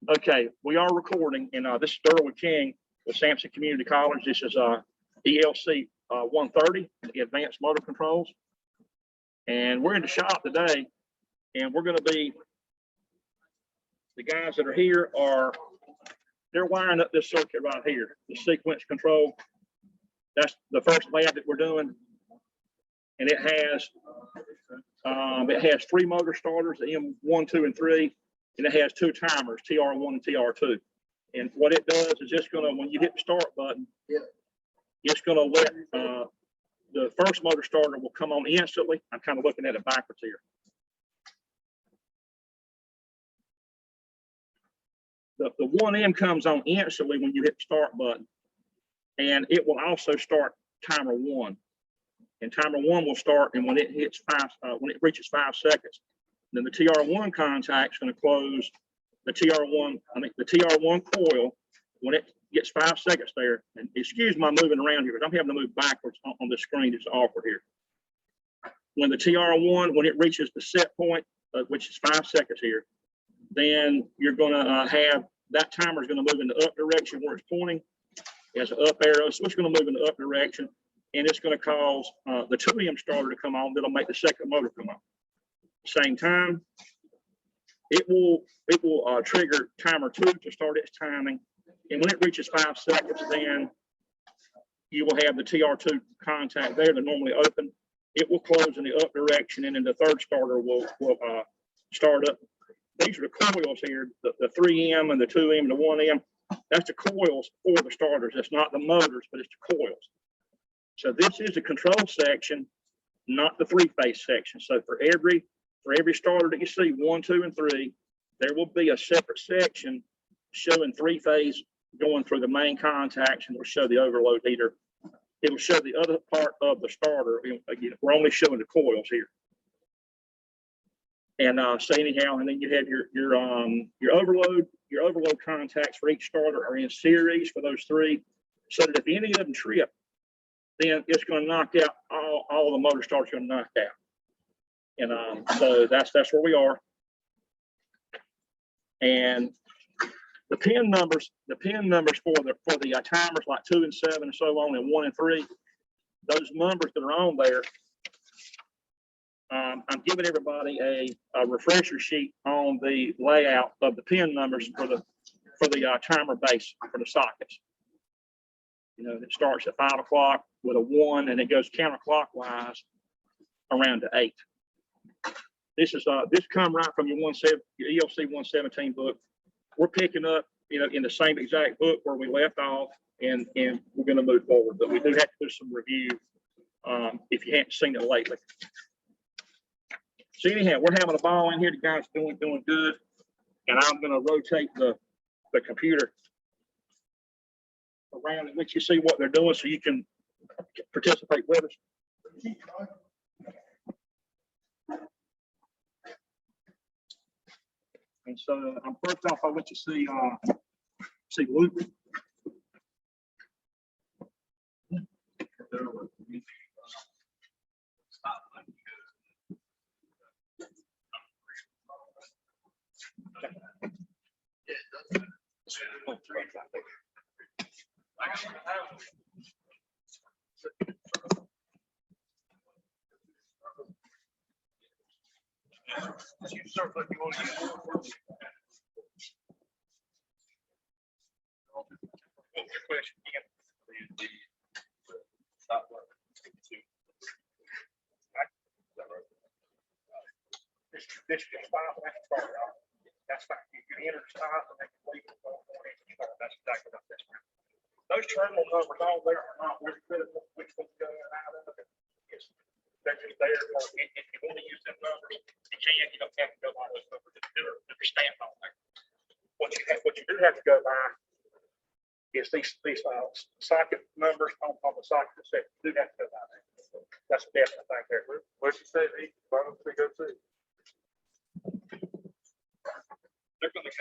Okay, we are recording, and this is Derwin King with Sampson Community College. This is ELC 130, the Advanced Motor Controls. And we're in the shop today, and we're going to be, the guys that are here they're wiring up this circuit right here, the sequence control. That's the first lab that we're doing. And it has 3 motor starters, the M1, 2, and 3. And it has 2 timers, TR1 and TR2. And what it does is it's going to, when you hit the start button, it's going to let the first motor starter will come on instantly. I'm kind of looking at it backwards here. The 1M comes on instantly when you hit the start button. And it will also start timer 1. And timer 1 will start, and when it hits when it reaches 5 seconds, then the TR1 contact is going to close the TR1 coil when it gets 5 seconds there. And excuse my moving around here, but I'm having to move backwards on this screen. It's awkward here. When the TR1, when it reaches the set point, which is 5 seconds here, then you're going to have that timer is going to move in the up direction where it's pointing. It has an up arrow, so it's going to move in the up direction, and it's going to cause the 2M starter to come on. That'll make the second motor come on. Same time, it will trigger timer 2 to start its timing, and when it reaches 5 seconds, then you will have the TR2 contact there that normally open. It will close in the up direction, and then the third starter will start up. These are the coils here, the 3M and the 2M and the 1M. That's the coils for the starters. It's not the motors, but it's the coils. So this is the control section, not the 3-phase section. So for every starter that you see, 1, 2, and 3, there will be a separate section showing 3-phase going through the main contacts, and it'll show the overload heater. It'll show the other part of the starter. Again, we're only showing the coils here. And so anyhow, and then you have your overload contacts for each starter are in series for those 3, so that if any of them trip, then it's going to knock out all the motor starters going to knock out. And so that's where we are. And the pin numbers for the timers like 2 and 7 and so on, and 1 and 3, those numbers that are on there. I'm giving everybody a refresher sheet on the layout of the pin numbers for the timer base for the sockets. You know, it starts at 5 o'clock with a 1, and it goes counterclockwise around to 8. This come right from your ELC 117 book. We're picking up, in the same exact book where we left off, and we're going to move forward. But we do have to do some review if you haven't seen it lately. So anyhow, we're having a ball in here. The guys doing good, and I'm going to rotate the computer around and let you see what they're doing, so you can participate with us. And so first off, I'll let you see Luke. This is just 5 minutes. That's fine. You can enter the stop and then leave it. That's exactly what that's right. Those terminal numbers all there are not really critical. Which one's going out of it? They're just there. If you want to use them numbers, you can. You don't have to go by those numbers. They're stamped on there. What you do have to go by is these socket numbers on the socket set. You do have to go by that. That's a definite thing there. What'd you say? Why don't we go to? They're going to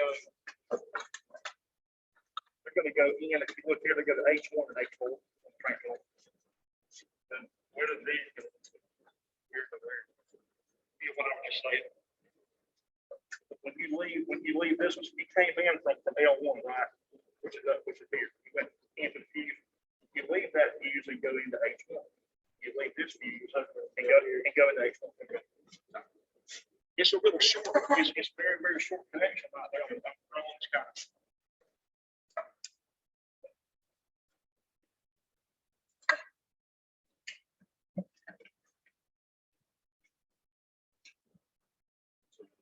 go in. If you look here, they go to H1 and H4. And where did these go? Here's the where. You want to say it. when you leave this one, you came in from L1, right? Which is here. You went into the fuse. You leave that fuse and go into H1. You leave this fuse and go into H1. It's a little short. It's very, very short connection right there on this guy.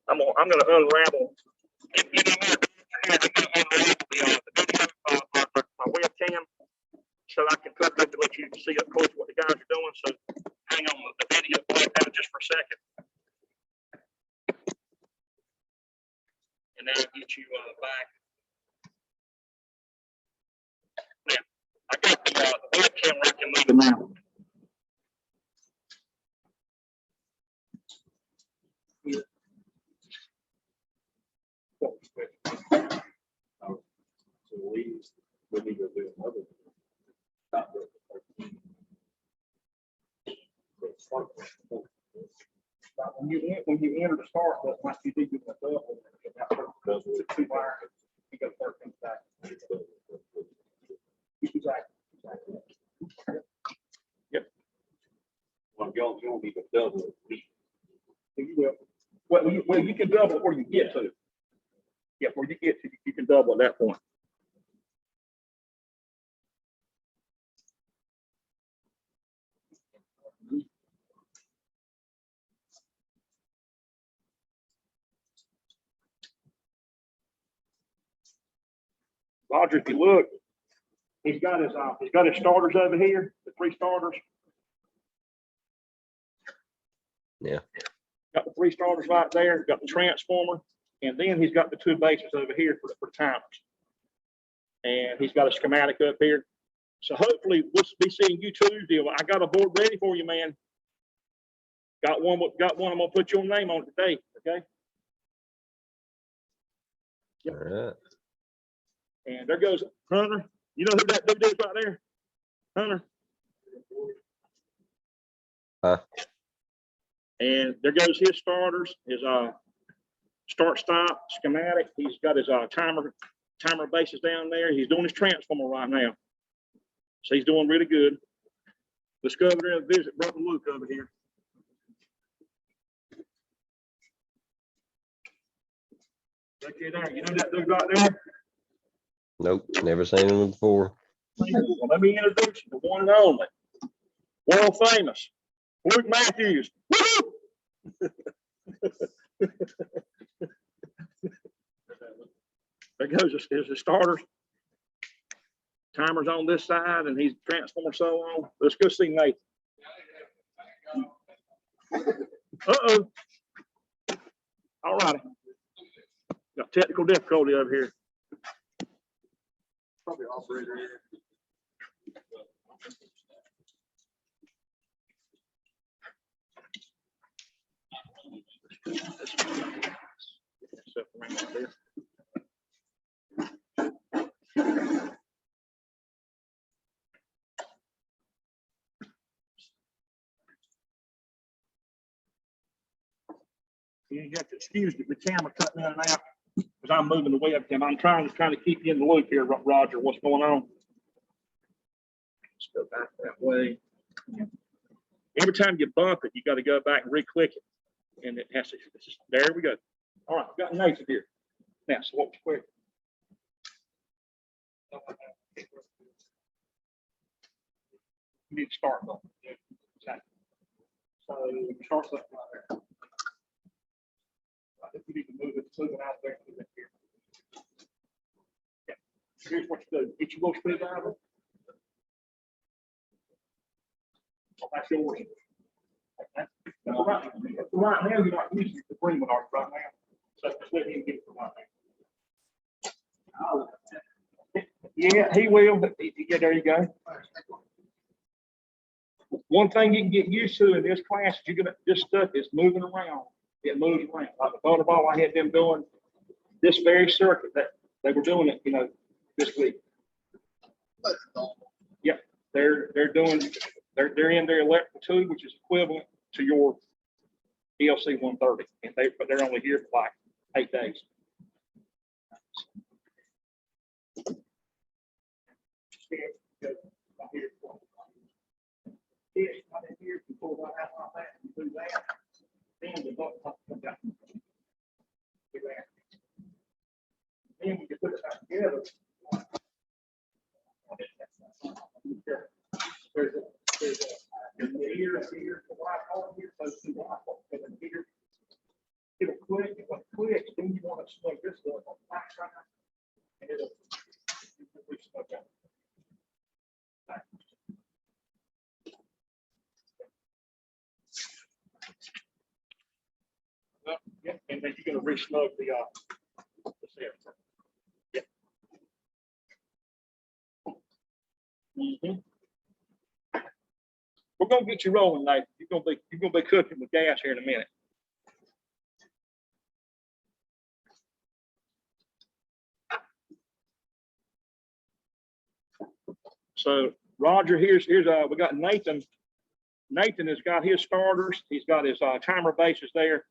I'm gonna unravel. My webcam so I can put that to let you see up close what the guys are doing. So hang on the video just for a second. And then I'll get you back. Now, I got the webcam right there moving now. So we need to do another. When you enter the start button, like you did with the double, two wire, you go 13 back. Exactly. Yep. Well, you don't need to double it. You will. Well, you can double it where you get to. Yeah, where you get to, you can double at that point. Roger, if you look, he's got his starters over here, the 3 starters. Yeah. Got the 3 starters right there, got the transformer, and then he's got the 2 bases over here for timers. And he's got a schematic up here. So hopefully we'll be seeing you Tuesday. I got a board ready for you, man. Got one. I'm gonna put your name on it today. Okay. Yep. All right. And there goes Hunter. You know who that dude is right there? Hunter. And there goes his starters, his start stop schematic. He's got his timer bases down there. He's doing his transformer right now. So he's doing really good. Let's go over there and visit Brother Luke over here. Look at there. You know that dude right there? Nope, never seen him before. Well, let me introduce you to one and only, world famous Luke Matthews. There goes his starters. Timer's on this side, and he's transformer so on. Let's go see Nathan. Uh-oh. All righty. Got technical difficulty over here. Probably operator here. You have to excuse the camera cutting in and out because I'm moving the webcam. I'm trying to keep you in the loop here, Roger. What's going on? Let's go back that way. Every time you bump it, you got to go back and re-click it, and it has to. There we go. All right, we've got Nathan here. Now, so what was quick? You need to start button. Exactly. So you start something right there. I think you need to move it out there and move it here. Yeah. Here's what you do. Get your little screwdriver. That's yours. Right now, you're not using the green one right now. So just let him get it for right now. Yeah, he will. Yeah, there you go. One thing you can get used to in this class is you're gonna this stuff is moving around. It moves around. Like the volleyball, I had them doing this very circuit that they were doing it, this week. Yep, they're in their electrical tube, which is equivalent to your ELC 130, but they're only here for like 8 days. Then we can put it back together. There's a here, the white hole here, those two white holes, and then here. It'll click, it will click, then you want to slow this up on the back side. And it'll. Slow down. Yeah, and then you're gonna re-snug the center. Yeah. We're gonna get you rolling, Nate. You're gonna be cooking with gas here in a minute. So Roger, here's we got Nathan. Nathan has got his starters. He's got his timer bases there.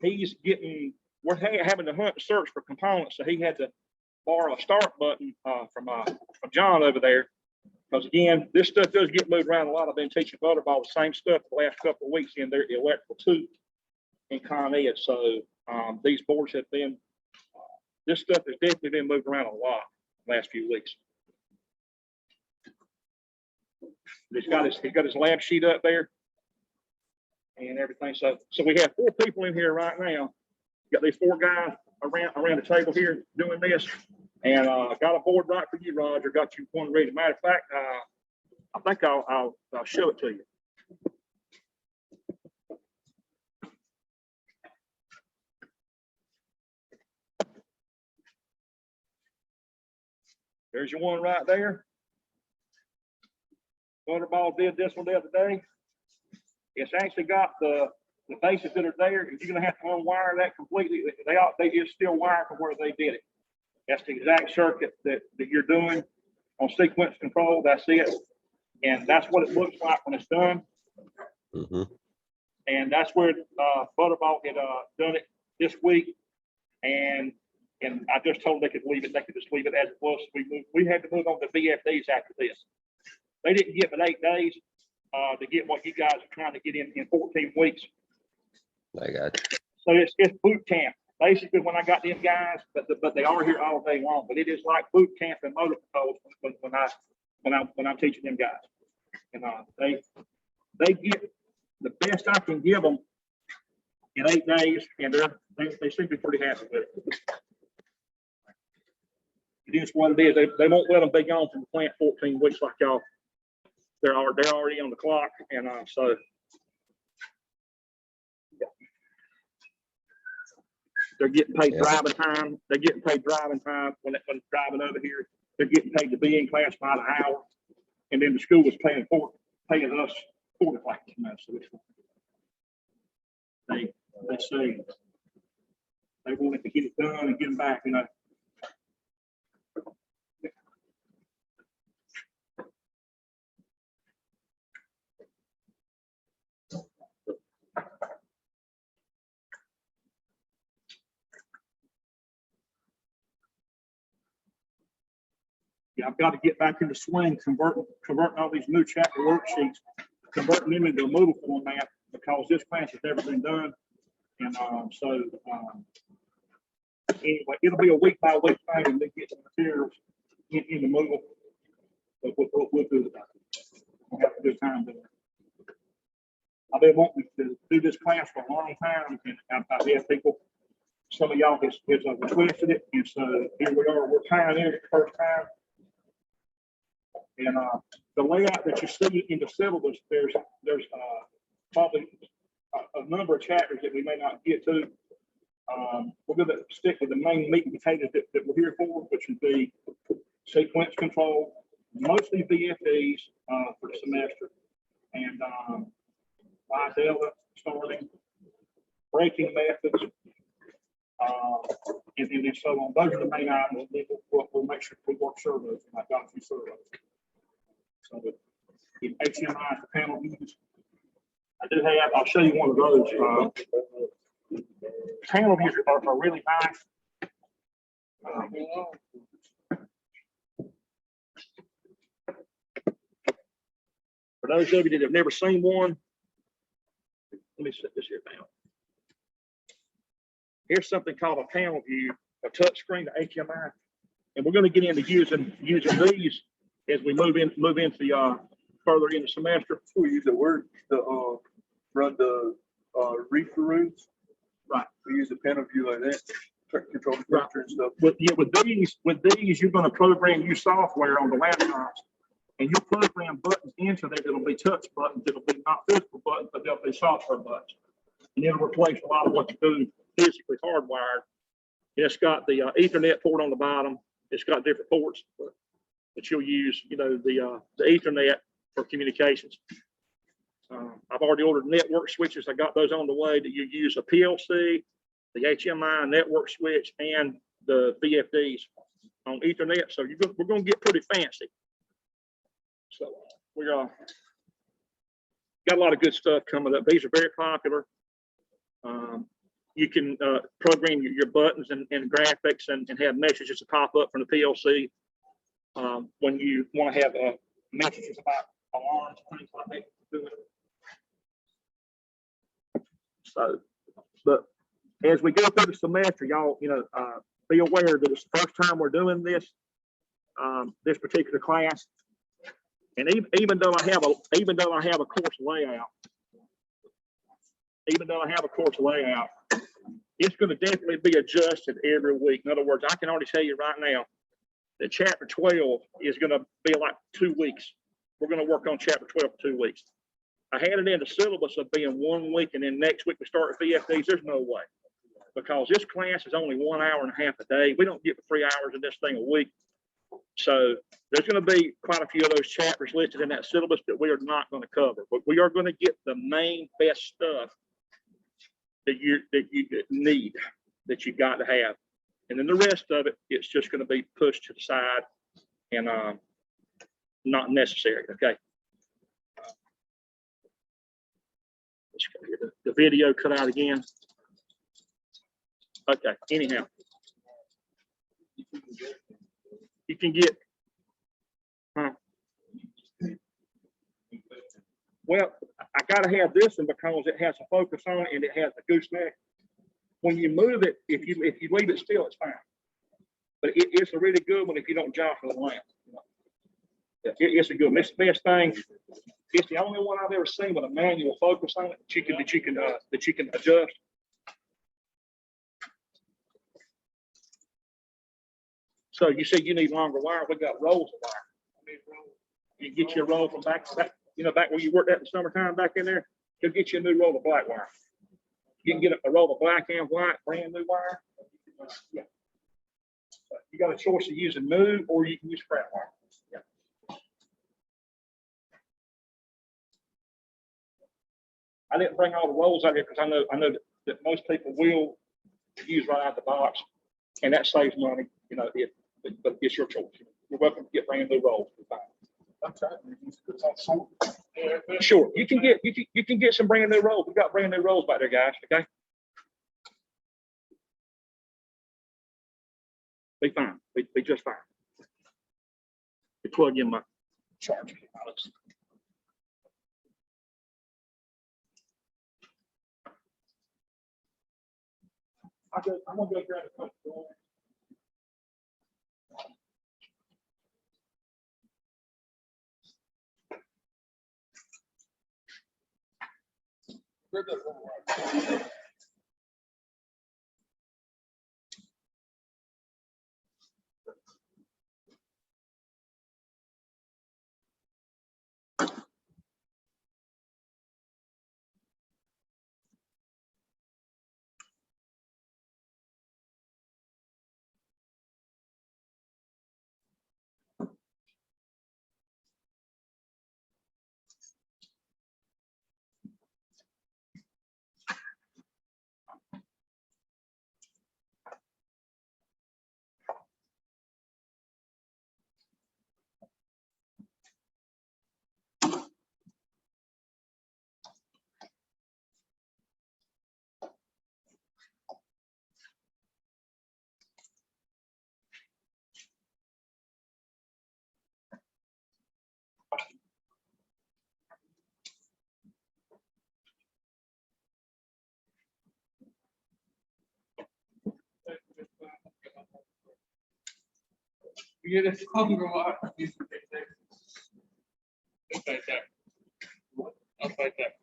We're having to hunt and search for components, so he had to borrow a start button from John over there. Because again, this stuff does get moved around a lot. I've been teaching Butterball the same stuff the last couple of weeks in their electrical 2 in Con Ed. So these boards have been, this stuff has definitely been moved around a lot the last few weeks. He's got his lab sheet up there and everything. So we have 4 people in here right now. Got these 4 guys around the table here doing this. And got a board right for you, Roger. Got you one ready. Matter of fact, I think I'll show it to you. There's your one right there. Butterball did this one the other day. It's actually got the bases that are there. You're going to have to unwire that completely. They just still wire from where they did it. That's the exact circuit that you're doing on sequence control. That's it. And that's what it looks like when it's done. And that's where Butterball had done it this week. And I just told them they could leave it. They could just leave it as it was. We had to move on to VFDs after this. They didn't get but 8 days to get what you guys are trying to get in 14 weeks. I got you. So it's boot camp. Basically, when I got them guys, but they are here all day long. But it is like boot camp and motor controls when I'm teaching them guys. And they get the best I can give them in 8 days, and they seem to be pretty happy with it. It is what it is. They won't let them be gone from the plant 14 weeks like y'all. They're already on the clock, and so. They're getting paid driving time. They're getting paid driving time when driving over here. They're getting paid to be in class by the hour, and then the school is paying us for the class. So they say they wanted to get it done and get them back. I've got to get back in the swing, converting all these new chapter worksheets, converting them into a Moodle format because this class has never been done. And anyway, it'll be a week by week thing, and they get the materials in the Moodle. But we'll do it. We'll have to do time to. I've been wanting to do this class for a long time, and I've had people. Some of y'all has requested it, and so here we are. We're pioneers the first time. And the layout that you see in the syllabus, there's probably a number of chapters that we may not get to. We're going to stick with the main meat and potatoes that we're here for, which would be sequence control, mostly VFDs for the semester, and Videla starting, braking methods, and then so on. Those are the main items. We'll make sure we work servos, and I've got a few servos. So in HMI for panel views, I do have. I'll show you one of those. Panel views are really nice. For those of you that have never seen one, let me set this here down. Here's something called a panel view, a touch screen, the HMI, and we're going to get into using these as we move into the further in the semester. We use the word run the reefer rooms. Right. We use a panel view like that, control the Right. temperature and stuff. With these, you're going to program your software on the laptops, and you'll program buttons into there that'll be touch buttons. It'll be not physical buttons, but they'll be software buttons, and it'll replace a lot of what you do physically hardwired. It's got the Ethernet port on the bottom. It's got different ports that you'll use. You know, the Ethernet for communications. I've already ordered network switches. I got those on the way. That you use a PLC, the HMI network switch, and the VFDs on Ethernet. So we're going to get pretty fancy. So we got a lot of good stuff coming up. These are very popular. You can program your buttons and graphics and have messages that pop up from the PLC when you want to have messages about alarms, things like that. So, but as we go through the semester, y'all, be aware that it's the first time we're doing this particular class. And even though I have a course layout, it's going to definitely be adjusted every week. In other words, I can already tell you right now that chapter 12 is going to be like 2 weeks. We're going to work on chapter 12 for 2 weeks. I had it in the syllabus of being 1 week, and then next week we start with VFDs. There's no way, because this class is only 1 hour and a half a day. We don't get 3 hours in this thing a week. So there's going to be quite a few of those chapters listed in that syllabus that we are not going to cover, but we are going to get the main best stuff that you need, that you've got to have. And then the rest of it, it's just going to be pushed to the side and not necessary. Okay. Let's go here. The video cut out again. Okay. Anyhow, you can get. Well, I got to have this one because it has a focus on it and it has a gooseneck. When you move it, if you leave it still, it's fine. But it's a really good one if you don't jostle the lamp. It's a good one. It's the best thing. It's the only one I've ever seen with a manual focus on it that you can adjust. So you say you need longer wire. We got rolls of wire. You get your roll from back, back where you worked at in the summertime back in there. He'll get you a new roll of black wire. You can get a roll of black and white, brand new wire. Yeah. You got a choice of using new or you can use scrap wire. Yeah. I didn't bring all the rolls out here because I know that most people will use right out of the box, and that saves money. But it's your choice. You're welcome to get brand new rolls. Sure, you can get some brand new rolls. We got brand new rolls back there, guys. Okay, be fine. Be just fine. You plug in my charger. I'm gonna go grab a cup of water. You get a longer one. Just like that. Just like that.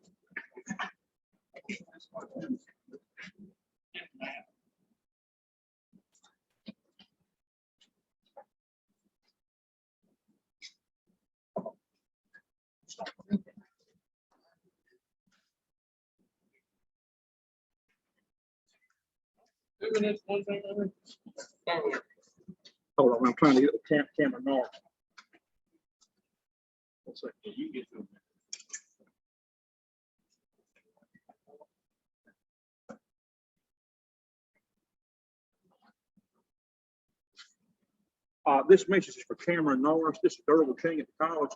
Isn't this one thing? Hold on, I'm trying to get the camera north. Let's see. You get through. This message is for Cameron Norris. This is Durable King at the college.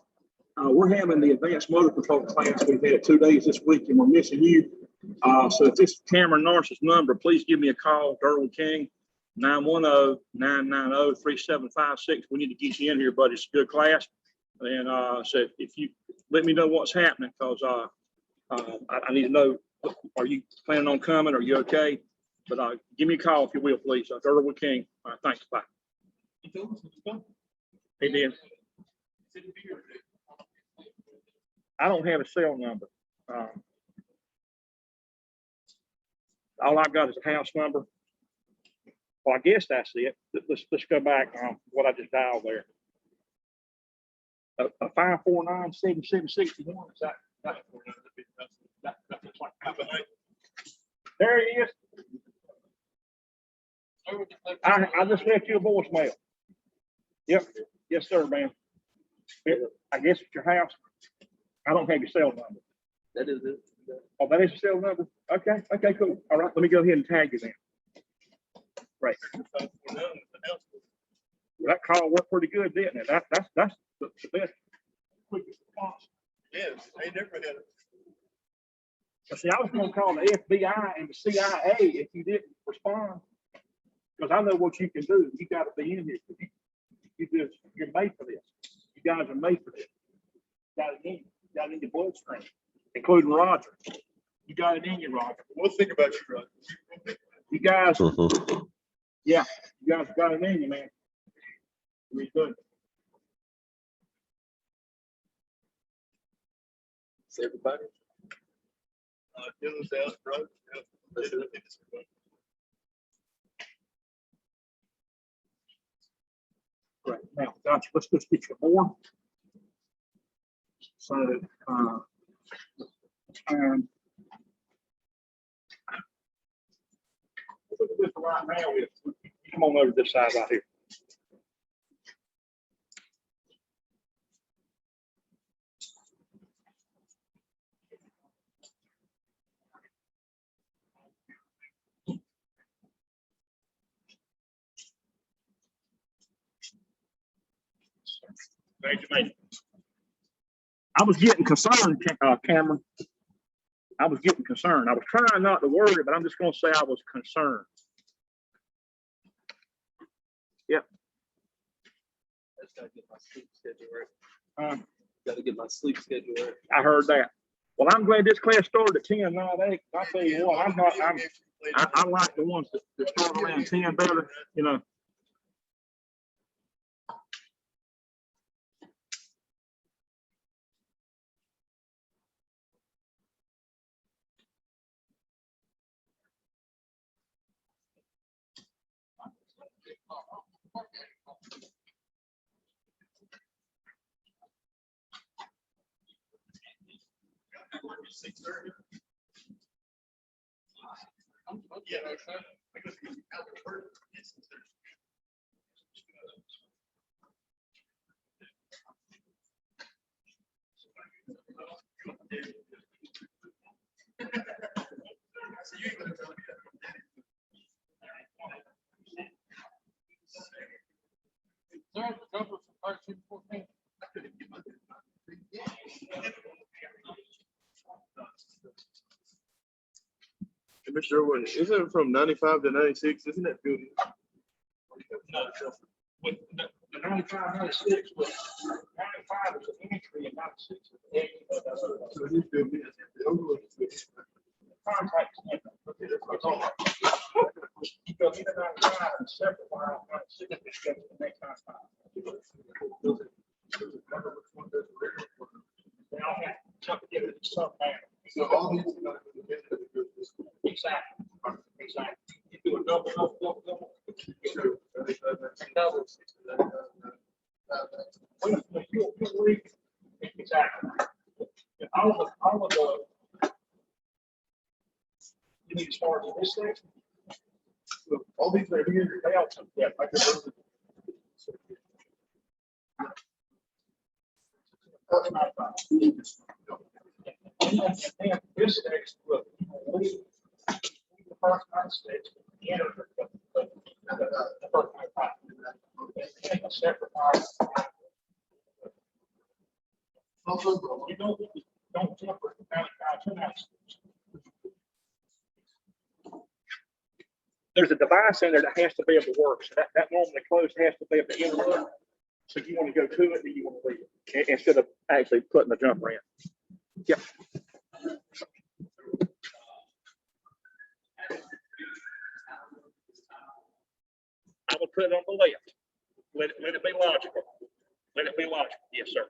We're having the advanced motor control class. We've had 2 days this week and we're missing you. So if this is Cameron Norris's number, please give me a call, Durable King, 910-990-3756. We need to get you in here, buddy. It's a good class. And so if you let me know what's happening, because I need to know, are you planning on coming? Are you okay? But give me a call if you will, please. Durable King. All right, thanks. Bye. He did. I don't have a cell number. All I've got is a house number. Well, I guess that's it. Let's go back on what I just dialed there. A 549-7761. Is that looks like there he is. I just left you a voicemail. Yep. Yes, sir, man. I guess it's your house. I don't have your cell number. That is it. Oh, that is your cell number? Okay. Okay, cool. All right. Let me go ahead and tag you then. Right. Well, that call worked pretty good, didn't it? That's the best quickest response. Yes, I never had it. But see, I was going to call the FBI and the CIA if you didn't respond, because I know what you can do. You got to be in here. You're made for this. You guys are made for this. You got it in. You got it in your bloodstream, including Roger. You got it in you, Roger. We'll think about you, Roger. You guys, yeah, you guys got it in you, man. Really good. See everybody. Dylan's house, bro. Right now, gotcha. Let's just get your board. So, and look at this right now. Come on over to this side right here. Thank you, mate. I was getting concerned, Cameron. I was getting concerned. I was trying not to worry, but I'm just going to say I was concerned. Yep. I just gotta get my sleep schedule right. Gotta get my sleep schedule right. I heard that. Well, I'm glad this class started at 10, not 8. I tell you what, I like the ones that start around 10 better, you know. Yeah, Mr. Irwin, isn't it from 95 to 96? Isn't that good? No, the 95, 96 was 95 was the entry and 96 was the exit. So he's good. Contract. You go in and out of the line and separate wire, and see if it's got the next time. They all have to come together in some manner. So all these. Exactly. Exactly. You do a double. You'll read. Exactly. And all of the. You need to start in this section. All these are here, they also, yeah, like. That's not fine. And this section, look, leave the first nine sticks, enter the first nine five. And a separate file. You don't jump for the nine sticks. There's a device in there that has to be able to work. So that normally closed has to be able to interrupt. So you want to go to it, then you want to leave it instead of actually putting the jumper in. Yep. I would put it on the left. Let it be logical. Let it be logical. Yes, sir.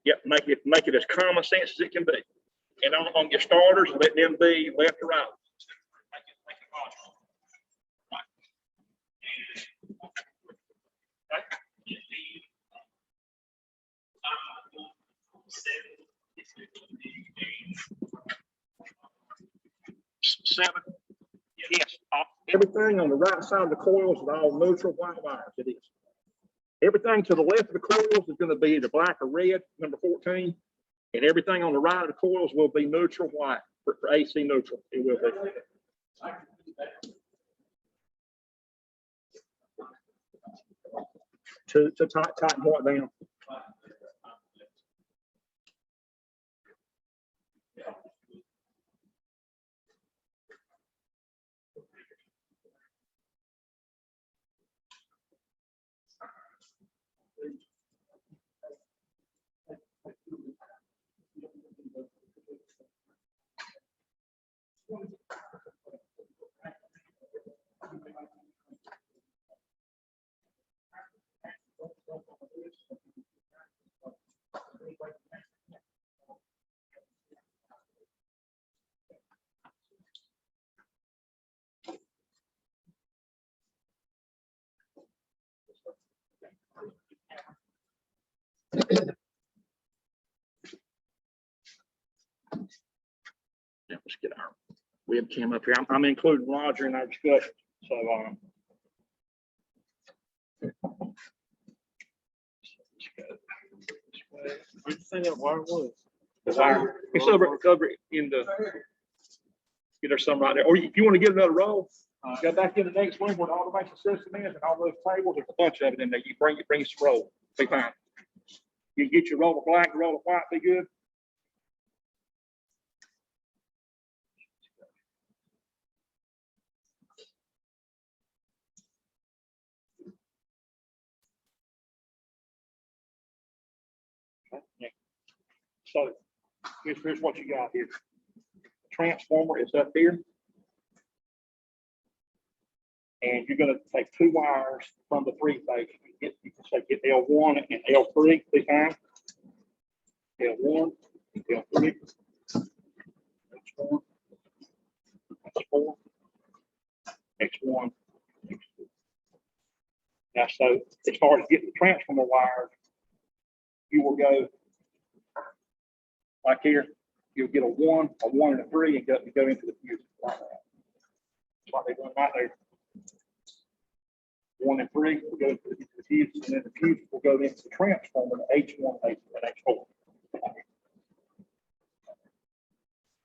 Yep. Make it as common sense as it can be. And on your starters, let them be left or right. Make it logical. Seven. Yes. Everything on the right side of the coils is all neutral white wires. It is. Everything to the left of the coils is going to be either black or red, number 14. And everything on the right of the coils will be neutral white for AC neutral. It will be. To tighten what down. Yeah, let's get our webcam up here. I'm including Roger in our discussion. So it's over in the. There's some right there. Or if you want to get another roll, go back in the next room where the automation system is and all those tables. There's a bunch of it in there. You bring some roll. Be fine. You get your roll of black, roll of white. Be good. So here's what you got here. Transformer is up here. And you're going to take two wires from the three phase. You can say get L1 and L3. Be fine. L1, L3. X1, X4, X1, X2. Now, so as far as getting the transformer wires, you will go like here. You'll get a 1, and a 3, and go into the fuse like that. That's what they're doing right there. 1 and 3 will go into the fuse, and then the fuse will go into the transformer, the H1, H2, and H4.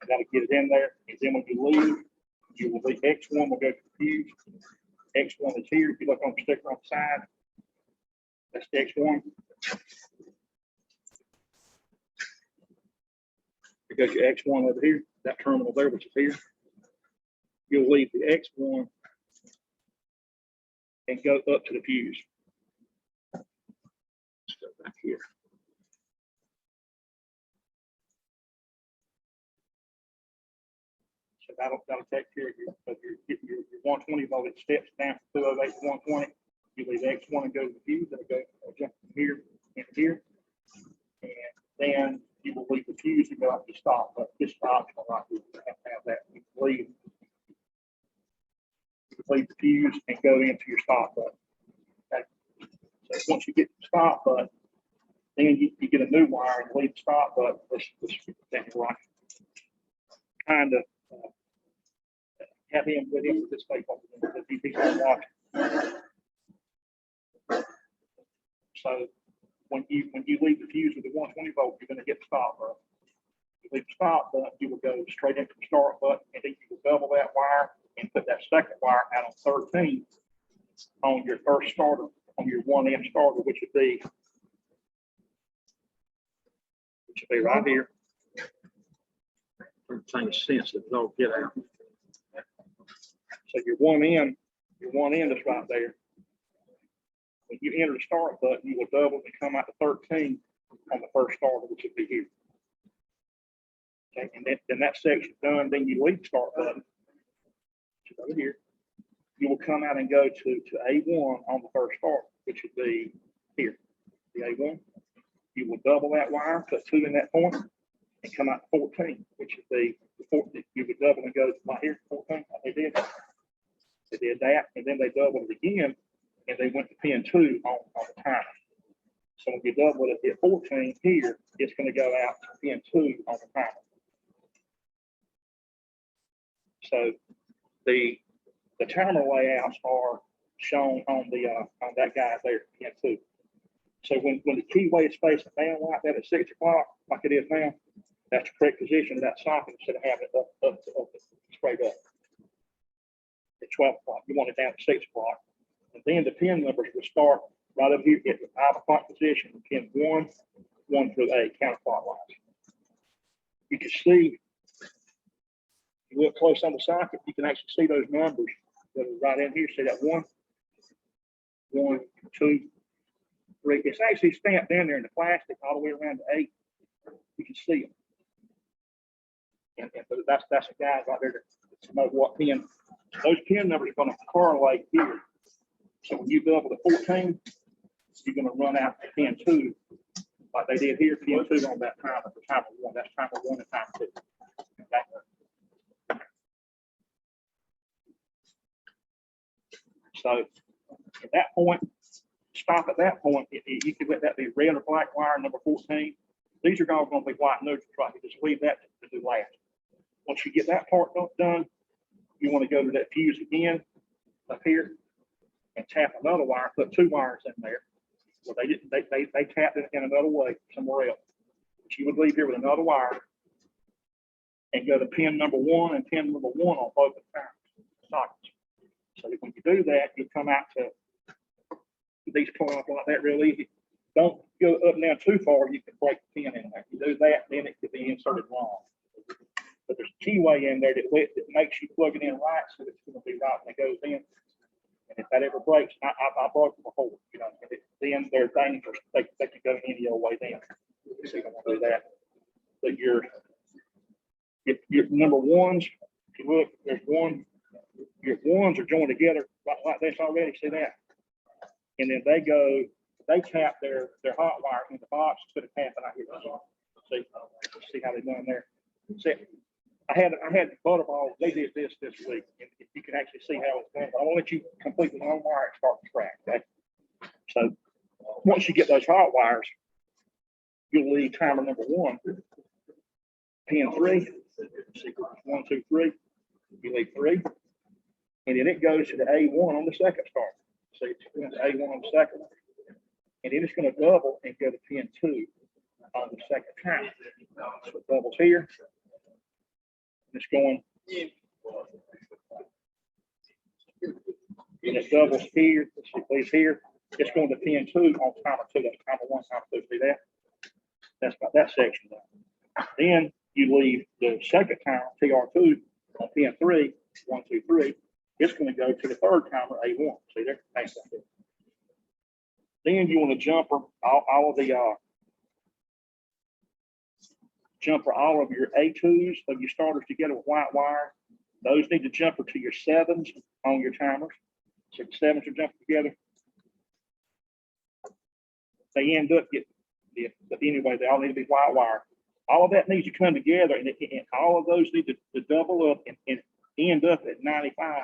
And that'll get it in there. And then when you leave, you will leave X1 will go to the fuse. X1 is here. If you look on the sticker on the side, that's the X1. Because your X1 over here, that terminal there, which is here, you'll leave the X1 and go up to the fuse. Let's go back here. So that'll take care of your 120 volt. It steps down from 208 to 120. You leave X1 and go to the fuse. That'll go jump from here and here. And then you will leave the fuse and go up to stop. But this optional right here, you have to have that. You leave the fuse and go into your stop button. Okay. So once you get the stop button, then you get a new wire and leave the stop button. Let's right. Kind of have him with him with this paper. So when you leave the fuse with the 120 volt, you're going to get the stop button. You leave the stop button, you will go straight into the start button, and then you will double that wire and put that second wire out on 13 on your first starter, on your 1M starter, which would be right here. Change sense that they'll get out. So your 1M is right there. When you enter the start button, you will double and come out to 13 on the first starter, which would be here. Okay, and then that section's done, then you leave the start button, which is over here. You will come out and go to A1 on the first starter, which would be here, the A1. You will double that wire, put 2 in that point, and come out to 14, which would be the 14. You would double and go right here, 14. They did that, and then they doubled it again, and they went to pin 2 on the timer. So when you double it at 14 here, it's going to go out to pin 2 on the timer. So the timer layouts are shown on that guy there, pin 2. So when the keyway is facing down like that at 6 o'clock, like it is now, that's the correct position of that socket instead of having it up straight up. At 12 o'clock, you want it down at 6 o'clock. And then the pin numbers will start right up here at the 5 o'clock position, pin 1 through 8, counterclockwise. You can see, if you look close on the socket, you can actually see those numbers that are right in here. See that 1, 2, 3. It's actually stamped down there in the plastic all the way around to 8. You can see them. And that's a guide right there to know what pin. Those pin numbers are going to correlate here. So when you double to 14, you're going to run out to pin 2, like they did here, pin 2 on that timer for timer 1. That's timer 1 and timer 2. Okay. So at that point, stop at that point. You can let that be red or black wire number 14. These are all going to be white neutrals, right? You just leave that to do last. Once you get that part done, you want to go to that fuse again up here and tap another wire, put 2 wires in there. Well, they tapped it in another way somewhere else. But you would leave here with another wire and go to pin number 1 and pin number 1 on both the sockets. So when you do that, you come out to these pull off like that real easy. Don't go up and down too far, you can break the pin in there. You do that, then it could be inserted wrong. But there's a keyway in there that makes you plug it in right, so it's going to be right when it goes in. And if that ever breaks, I broke them before, you know, then they're dangerous. They can go any old way then. So you don't want to do that. But your number 1s, if you look, there's one, your 1s are joined together like this already, see that? And then they tap their hot wire in the box instead of tapping out here. See how they're doing there. See, I had Butterball. They did this week, and you can actually see how it's going. But I want to let you completely on wire and start from scratch. Okay. So once you get those hot wires, you'll leave timer number 1, pin 3. 1, 2, 3. You leave 3, and then it goes to the A1 on the second start. So it's going to A1 on the second one. And then it's going to double and go to pin 2 on the second time. So it doubles here. And it's going. And it doubles here. It leaves here. It's going to pin 2 on timer 2. That's timer 1, timer 2. See that? That's about that section done. Then you leave the second timer, TR2, on pin 3, 1, 2, 3. It's going to go to the third timer, A1. See there? Then you want to jumper all of your A2s of your starters together with white wire Those need to jumper to your 7s on your timers. So the 7s are jumping together. They end up getting, yeah, but anyway, they all need to be white wire. All of that needs to come together, and all of those need to double up and end up at 95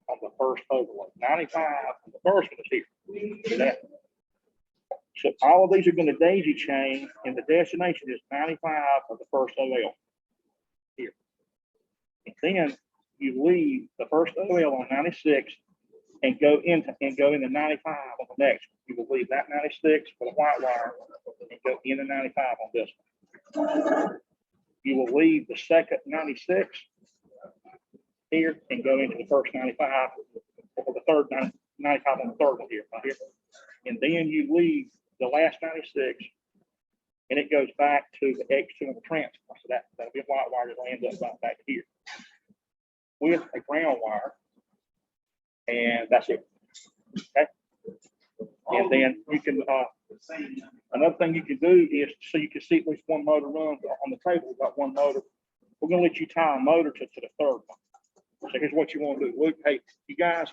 on the first overlay. 95 on the first one is here. See that? So all of these are going to daisy chain, and the destination is 95 of the first OL here. And then you leave the first OL on 96 and go into 95 on the next. You will leave that 96 for the white wire and go into 95 on this one. You will leave the second 96 here and go into the first 95 or the third 95 on the third one here, right here. And then you leave the last 96 and it goes back to the X2 on the transfer. So that'll be a white wire that'll end up right back here with a ground wire. And that's it. Okay. And then you can, another thing you can do is, so you can see at least one motor runs on the table. We've got one motor. We're going to let you tie a motor to the third one. So here's what you want to do. Look, hey, you guys,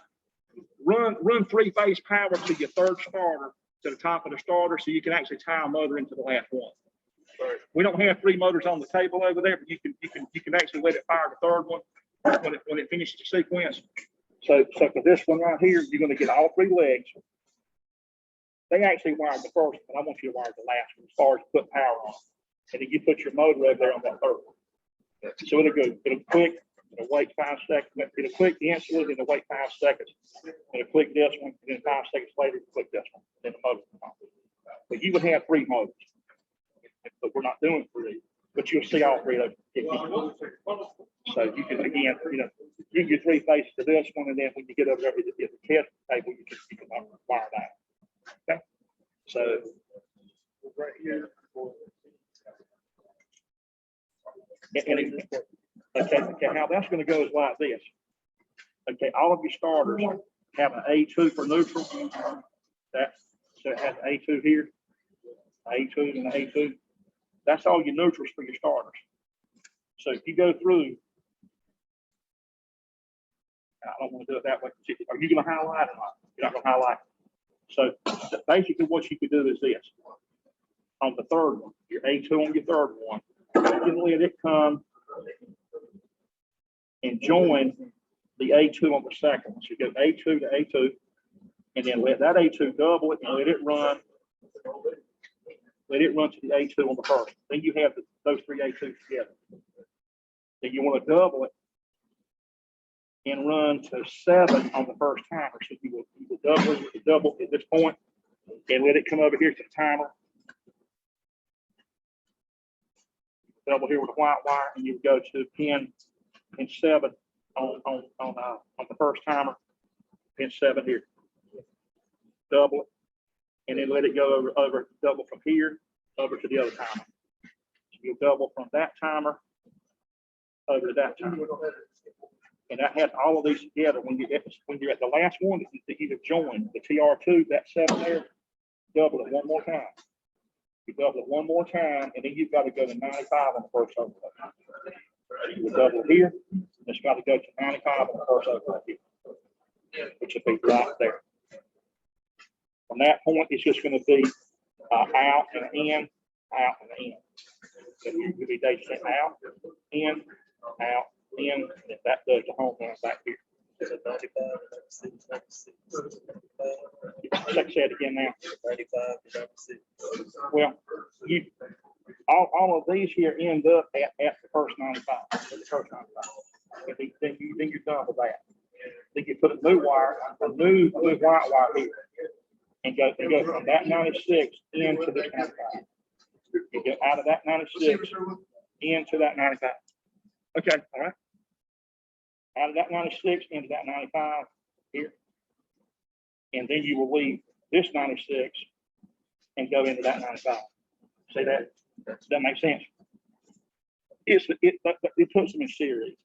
run 3-phase power to your third starter to the top of the starter so you can actually tie a motor into the last one. We don't have 3 motors on the table over there, but you can actually let it fire the third one when it finishes the sequence. So for this one right here, you're going to get all 3 legs. They actually wired the first one. I want you to wire the last one as far as put power on. And then you put your motor over there on that third one. So it'll click, it'll wait 5 seconds. It'll click the insulin, it'll wait 5 seconds. It'll click this one, and then 5 seconds later, it'll click this one. Then the motor will come on. But you would have 3 motors. But we're not doing 3. But you'll see all 3 of them. So you can, again, give your 3 faces to this one, and then when you get over there at the test table, you can wire that. Okay. So right here. Okay, how that's going to go is like this. Okay, all of your starters have an A2 for neutral. So it has an A2 here, A2 and an A2. That's all your neutrals for your starters. So if you go through, I don't want to do it that way. Are you going to highlight or not? You're not going to highlight. So basically what you could do is this. On the third one, your A2 on your third one, you can let it come and join the A2 on the second one. So you go A2 to A2, and then let that A2 double it and let it run. Let it run to the A2 on the first. Then you have those 3 A2s together. Then you want to double it and run to 7 on the first timer. So you will double at this point and let it come over here to the timer. Double here with a white wire, and you go to pin 7 on the first timer. Pin 7 here. Double it, and then let it go over double from here over to the other timer. So you'll double from that timer over to that timer. And that has all of these together. When you're at the last one that you have joined, the TR2, that 7 there, double it one more time. You double it one more time, and then you've got to go to 95 on the first overlay. You will double it here, and it's got to go to 95 on the first overlay here, which will be right there. From that point, it's just going to be out and in, out and in. So you could be daisy out, in, out, in, and that does the home run back here. Check that again now. 95 to 96. Well, all of these here end up at the first 95. The first 95. Then you're done with that. Then you put a new wire, a new white wire here, and go from that 96 into this 95. You go out of that 96 into that 95. Okay, all right. Out of that 96 into that 95 here. And then you will leave this 96 and go into that 95. See that? Does that make sense? It puts them in series.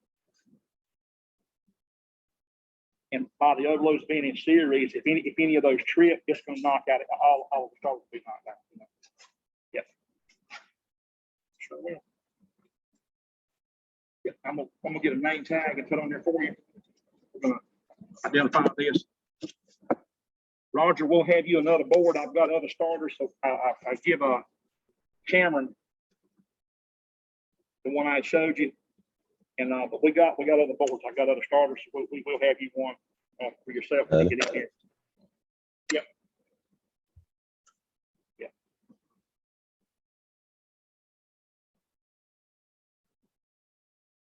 And by the overloads being in series, if any of those trip, it's going to knock out all the starters will be knocked out. Yep. Sure will. Yeah, I'm gonna get a name tag and put on there for you. We're gonna identify this. Roger, we'll have you another board. I've got other starters, so I give Cameron the one I showed you. And but we got other boards. I got other starters. So we will have you one for yourself to get in here. Yep. Yep.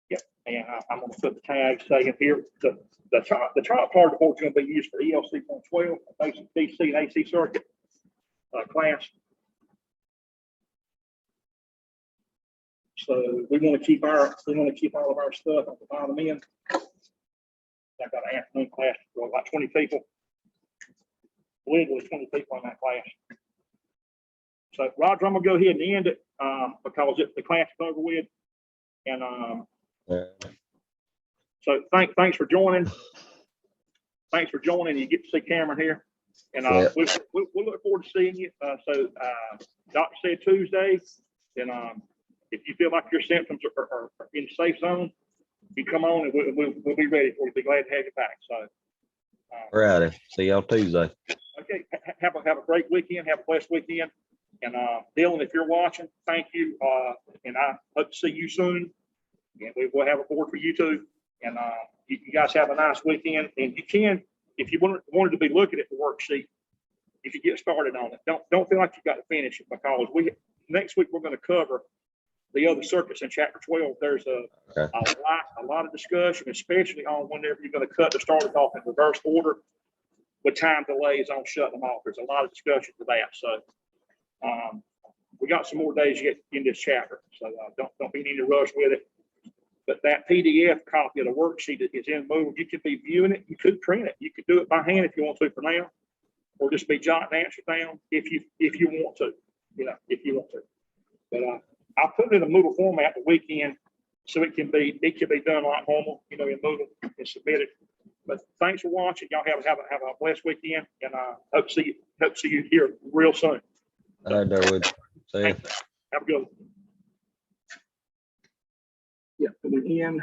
Yep. And I'm going to put the tag saying here the trial part of the board is going to be used for ELC 112, basic DC and AC circuit class. So we want to keep all of our stuff at the bottom end. I've got an afternoon class for about 20 people. Legally 20 people in that class. So Roger, I'm gonna go ahead and end it because the class is over with. And so thanks for joining. Thanks for joining. You get to see Cameron here. And we'll look forward to seeing you. So doctor said Tuesday. And if you feel like your symptoms are in the safe zone, you come on and we'll be ready for you. Be glad to have you back. So, Righty. See y'all Tuesday. Okay. Have a great weekend. Have a blessed weekend. And Dylan, if you're watching, thank you. And I hope to see you soon. And we will have a board for you too. And you guys have a nice weekend. And you can, if you wanted to be looking at the worksheet, if you get started on it, don't feel like you got to finish it because next week we're going to cover the other circuits in chapter 12. There's a lot of discussion, especially on whenever you're going to cut the starters off in reverse order with time delays on shutting them off. There's a lot of discussion for that. So we got some more days yet in this chapter. So don't be in any rush with it. But that PDF copy of the worksheet is in Moodle. You could be viewing it. You could print it. You could do it by hand if you want to for now, or just be jotting answers down if you want to, if you want to. But I'll put it in a Moodle format the weekend so it can be done like normal, in Moodle and submit it. But thanks for watching. Y'all have a blessed weekend, and hope to see you here real soon. All right, Darwood. See ya. Have a good one. Yeah, we end.